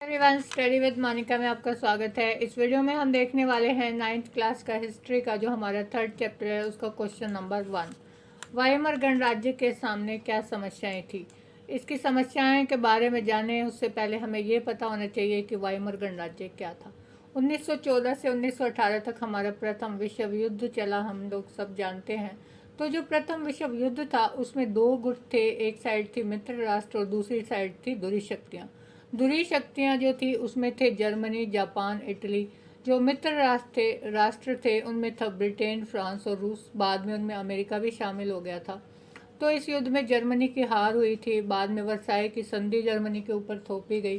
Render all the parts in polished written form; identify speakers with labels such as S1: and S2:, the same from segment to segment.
S1: Everyone, study with Monika में आपका स्वागत है। इस वीडियो में हम देखने वाले हैं 9th क्लास का हिस्ट्री का जो हमारा 3rd चैप्टर है उसका क्वेश्चन नंबर 1। वाइमर गणराज्य के सामने क्या समस्याएं थी। इसकी समस्याएं के बारे में जाने उससे पहले हमें ये पता होना चाहिए कि वाइमर गणराज्य क्या था। 1914 से 1918 तक हमारा प्रथम विश्व युद्ध चला, हम लोग सब जानते हैं। तो जो प्रथम विश्व युद्ध था उसमें दो गुट थे, एक साइड थी मित्र राष्ट्र और दूसरी साइड थी धुरी शक्तियाँ। धुरी शक्तियाँ जो थी उसमें थे जर्मनी, जापान, इटली। जो मित्र राष्ट्र थे उनमें था ब्रिटेन, फ्रांस और रूस। बाद में उनमें अमेरिका भी शामिल हो गया था। तो इस युद्ध में जर्मनी की हार हुई थी। बाद में वर्साई की संधि जर्मनी के ऊपर थोपी गई।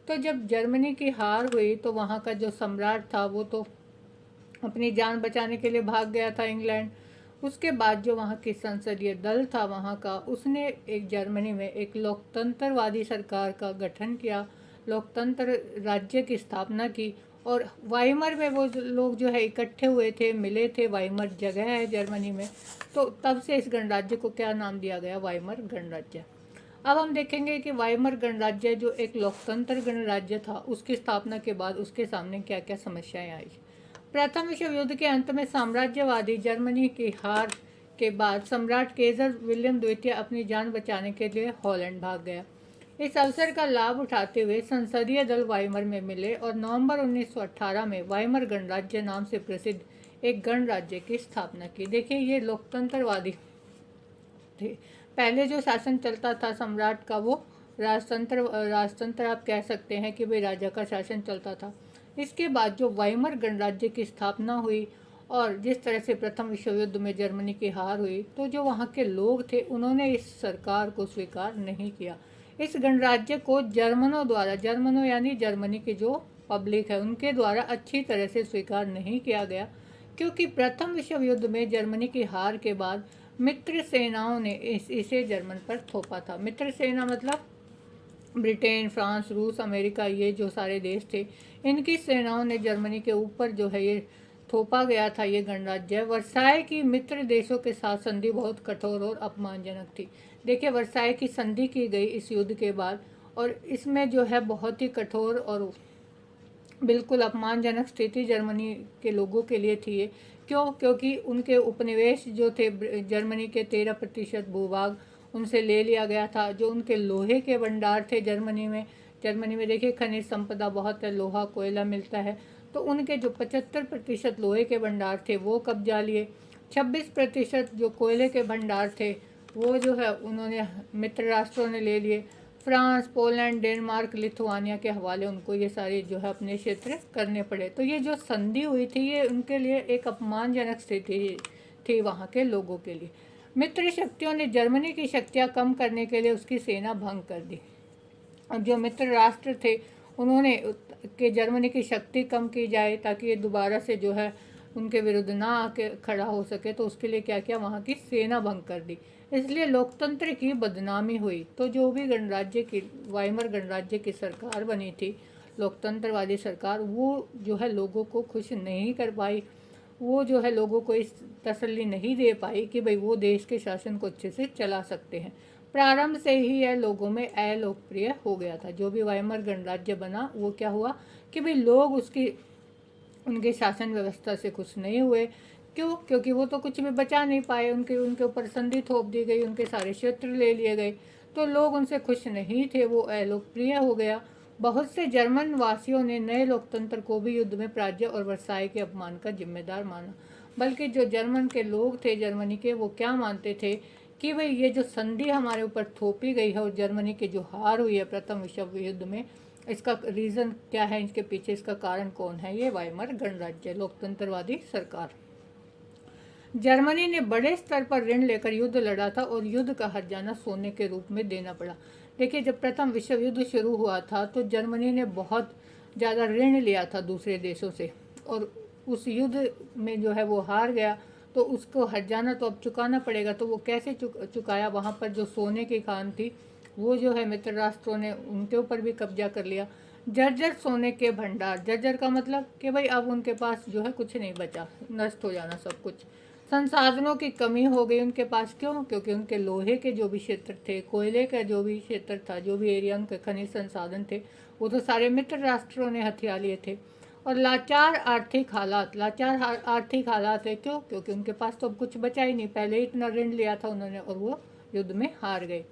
S1: तो जब जर्मनी की हार हुई तो वहाँ का जो सम्राट था वो तो अपनी जान बचाने के लिए भाग गया था इंग्लैंड। उसके बाद जो वहाँ की संसदीय दल था वहाँ का, उसने एक जर्मनी में एक लोकतंत्रवादी सरकार का गठन किया, लोकतंत्र राज्य की स्थापना की। और वाइमर में वो लोग जो है इकट्ठे हुए थे, मिले थे। वाइमर जगह है जर्मनी में, तो तब से इस गणराज्य को क्या नाम दिया गया, वाइमर गणराज्य। अब हम देखेंगे कि वाइमर गणराज्य जो एक लोकतंत्र गणराज्य था उसकी स्थापना के बाद उसके सामने क्या क्या समस्याएं आई। प्रथम विश्व युद्ध के अंत में साम्राज्यवादी जर्मनी की हार के बाद सम्राट केजर विलियम द्वितीय अपनी जान बचाने के लिए हॉलैंड भाग गया। इस अवसर का लाभ उठाते हुए संसदीय दल वाइमर में मिले और नवंबर 1918 में वाइमर गणराज्य नाम से प्रसिद्ध एक गणराज्य की स्थापना की। देखिए, ये लोकतंत्रवादी थे। पहले जो शासन चलता था सम्राट का वो राजतंत्र आप कह सकते हैं कि भाई राजा का शासन चलता था। इसके बाद जो वाइमर गणराज्य की स्थापना हुई और जिस तरह से प्रथम विश्व युद्ध में जर्मनी की हार हुई, तो जो वहाँ के लोग थे उन्होंने इस सरकार को स्वीकार नहीं किया। इस गणराज्य को जर्मनों यानी जर्मनी की जो पब्लिक है उनके द्वारा अच्छी तरह से स्वीकार नहीं किया गया, क्योंकि प्रथम विश्व युद्ध में जर्मनी की हार के बाद मित्र सेनाओं ने इसे जर्मन पर थोपा था। मित्र सेना मतलब ब्रिटेन, फ्रांस, रूस, अमेरिका, ये जो सारे देश थे, इनकी सेनाओं ने जर्मनी के ऊपर जो है ये थोपा गया था ये गणराज्य। वर्साई की मित्र देशों के साथ संधि बहुत कठोर और अपमानजनक थी। देखिए, वर्साई की संधि की गई इस युद्ध के बाद और इसमें जो है बहुत ही कठोर और बिल्कुल अपमानजनक स्थिति जर्मनी के लोगों के लिए थी ये। क्यों? क्योंकि उनके उपनिवेश जो थे जर्मनी के 13% भूभाग उनसे ले लिया गया था। जो उनके लोहे के भंडार थे जर्मनी में देखिए खनिज संपदा बहुत है, लोहा कोयला मिलता है। तो उनके जो 75% लोहे के भंडार थे वो कब्जा लिए। 26% जो कोयले के भंडार थे वो जो है उन्होंने मित्र राष्ट्रों ने ले लिए। फ्रांस, पोलैंड, डेनमार्क, लिथुआनिया के हवाले उनको ये सारे जो है अपने क्षेत्र करने पड़े। तो ये जो संधि हुई थी ये उनके लिए एक अपमानजनक स्थिति थी वहाँ के लोगों के लिए। मित्र शक्तियों ने जर्मनी की शक्तियाँ कम करने के लिए उसकी सेना भंग कर दी। अब जो मित्र राष्ट्र थे उन्होंने कि जर्मनी की शक्ति कम की जाए ताकि ये दोबारा से जो है उनके विरुद्ध ना आके खड़ा हो सके, तो उसके लिए क्या किया, वहाँ की सेना भंग कर दी। इसलिए लोकतंत्र की बदनामी हुई। तो जो भी गणराज्य की वाइमर गणराज्य की सरकार बनी थी, लोकतंत्रवादी सरकार, वो जो है लोगों को खुश नहीं कर पाई। वो जो है लोगों को इस तसल्ली नहीं दे पाई कि भाई वो देश के शासन को अच्छे से चला सकते हैं। प्रारंभ से ही यह लोगों में अलोकप्रिय हो गया था। जो भी वाइमर गणराज्य बना वो क्या हुआ कि भाई लोग उनके शासन व्यवस्था से खुश नहीं हुए। क्यों? क्योंकि वो तो कुछ भी बचा नहीं पाए, उनके ऊपर संधि थोप दी गई, उनके सारे क्षेत्र ले लिए गए, तो लोग उनसे खुश नहीं थे, वो अलोकप्रिय हो गया। बहुत से जर्मन वासियों ने नए लोकतंत्र को भी युद्ध में पराजय और वर्साई के अपमान का जिम्मेदार माना। बल्कि जो जर्मन के लोग थे जर्मनी के, वो क्या मानते थे कि भाई ये जो संधि हमारे ऊपर थोपी गई है और जर्मनी की जो हार हुई है प्रथम विश्व युद्ध में, इसका रीज़न क्या है, इसके पीछे इसका कारण कौन है, ये वाइमर गणराज्य, लोकतंत्रवादी सरकार। जर्मनी ने बड़े स्तर पर ऋण लेकर युद्ध लड़ा था और युद्ध का हर्जाना सोने के रूप में देना पड़ा। देखिए, जब प्रथम विश्व युद्ध शुरू हुआ था तो जर्मनी ने बहुत ज़्यादा ऋण लिया था दूसरे देशों से और उस युद्ध में जो है वो हार गया, तो उसको हर्जाना तो अब चुकाना पड़ेगा। तो वो कैसे चुकाया, वहाँ पर जो सोने की खान थी वो जो है मित्र राष्ट्रों ने उनके ऊपर भी कब्जा कर लिया। जर्जर सोने के भंडार, जर्जर का मतलब कि भाई अब उनके पास जो है कुछ नहीं बचा, नष्ट हो जाना सब कुछ। संसाधनों की कमी हो गई उनके पास। क्यों? क्योंकि उनके लोहे के जो भी क्षेत्र थे, कोयले का जो भी क्षेत्र था, जो भी एरिया उनके खनिज संसाधन थे, वो तो सारे मित्र राष्ट्रों ने हथिया लिए थे। और लाचार आर्थिक हालात है। क्यों? क्योंकि उनके पास तो अब कुछ बचा ही नहीं, पहले ही इतना ऋण लिया था उन्होंने और वो युद्ध में हार गए।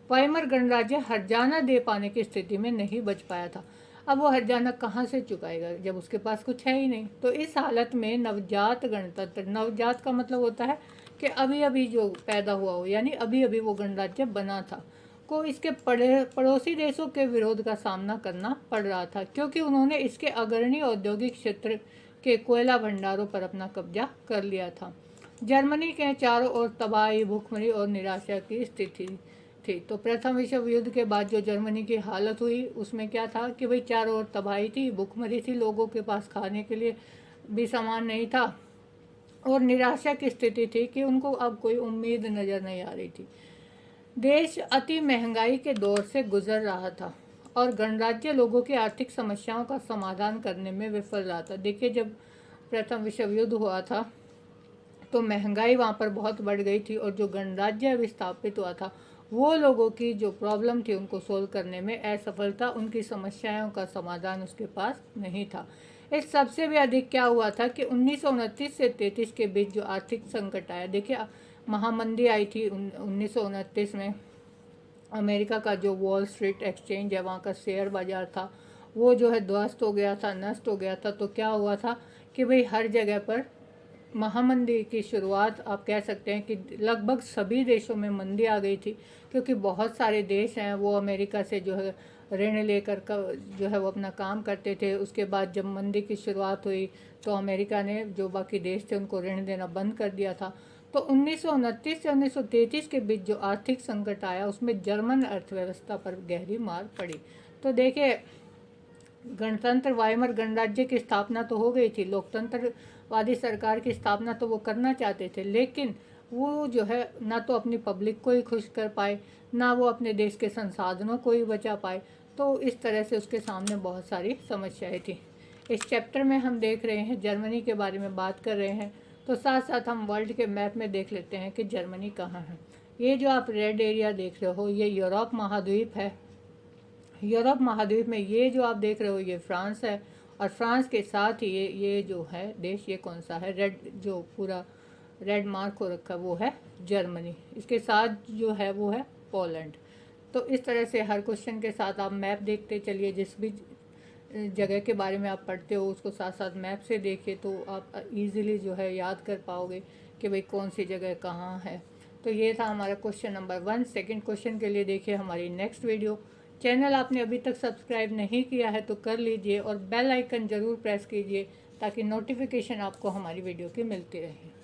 S1: वाइमर गणराज्य हर्जाना दे पाने की स्थिति में नहीं बच पाया था। अब वो हर्जाना कहाँ से चुकाएगा जब उसके पास कुछ है ही नहीं। तो इस हालत में नवजात गणतंत्र, नवजात का मतलब होता है कि अभी अभी जो पैदा हुआ हो, यानी अभी अभी वो गणराज्य बना था, को इसके पड़ोसी देशों के विरोध का सामना करना पड़ रहा था, क्योंकि उन्होंने इसके अग्रणी औद्योगिक क्षेत्र के कोयला भंडारों पर अपना कब्जा कर लिया था। जर्मनी के चारों ओर तबाही, भूखमरी और निराशा की स्थिति थी। तो प्रथम विश्व युद्ध के बाद जो जर्मनी की हालत हुई उसमें क्या था कि भाई चारों ओर तबाही थी, भूखमरी थी, लोगों के पास खाने के लिए भी सामान नहीं था और निराशा की स्थिति थी कि उनको अब कोई उम्मीद नज़र नहीं आ रही थी। देश अति महंगाई के दौर से गुजर रहा था और गणराज्य लोगों की आर्थिक समस्याओं का समाधान करने में विफल रहा था। देखिए, जब प्रथम विश्व युद्ध हुआ था तो महंगाई वहाँ पर बहुत बढ़ गई थी और जो गणराज्य विस्थापित हुआ था वो लोगों की जो प्रॉब्लम थी उनको सोल्व करने में असफल था, उनकी समस्याओं का समाधान उसके पास नहीं था। इस सबसे भी अधिक क्या हुआ था कि 1929 से 33 के बीच जो आर्थिक संकट आया, देखिए महामंदी आई थी 1929 में। अमेरिका का जो वॉल स्ट्रीट एक्सचेंज है, वहाँ का शेयर बाज़ार था, वो जो है ध्वस्त हो गया था, नष्ट हो गया था। तो क्या हुआ था कि भाई हर जगह पर महामंदी की शुरुआत आप कह सकते हैं कि लगभग सभी देशों में मंदी आ गई थी, क्योंकि बहुत सारे देश हैं वो अमेरिका से जो है ऋण लेकर जो है वो अपना काम करते थे। उसके बाद जब मंदी की शुरुआत हुई तो अमेरिका ने जो बाकी देश थे उनको ऋण देना बंद कर दिया था। तो 1929 से 1933 के बीच जो आर्थिक संकट आया उसमें जर्मन अर्थव्यवस्था पर गहरी मार पड़ी। तो देखिए, गणतंत्र वाइमर गणराज्य की स्थापना तो हो गई थी, लोकतंत्रवादी सरकार की स्थापना तो वो करना चाहते थे, लेकिन वो जो है ना तो अपनी पब्लिक को ही खुश कर पाए, ना वो अपने देश के संसाधनों को ही बचा पाए। तो इस तरह से उसके सामने बहुत सारी समस्याएं थी। इस चैप्टर में हम देख रहे हैं जर्मनी के बारे में बात कर रहे हैं, तो साथ साथ हम वर्ल्ड के मैप में देख लेते हैं कि जर्मनी कहाँ है। ये जो आप रेड एरिया देख रहे हो ये यूरोप महाद्वीप है। यूरोप महाद्वीप में ये जो आप देख रहे हो ये फ्रांस है, और फ्रांस के साथ ही ये जो है देश, ये कौन सा है, रेड जो पूरा रेड मार्क हो रखा है वो है जर्मनी। इसके साथ जो है वो है पोलैंड। तो इस तरह से हर क्वेश्चन के साथ आप मैप देखते चलिए, जिस भी जगह के बारे में आप पढ़ते हो उसको साथ साथ मैप से देखिए, तो आप इजीली जो है याद कर पाओगे कि भाई कौन सी जगह कहाँ है। तो ये था हमारा क्वेश्चन नंबर 1। सेकंड क्वेश्चन के लिए देखिए हमारी नेक्स्ट वीडियो। चैनल आपने अभी तक सब्सक्राइब नहीं किया है तो कर लीजिए और बेल आइकन ज़रूर प्रेस कीजिए ताकि नोटिफिकेशन आपको हमारी वीडियो की मिलती रहे।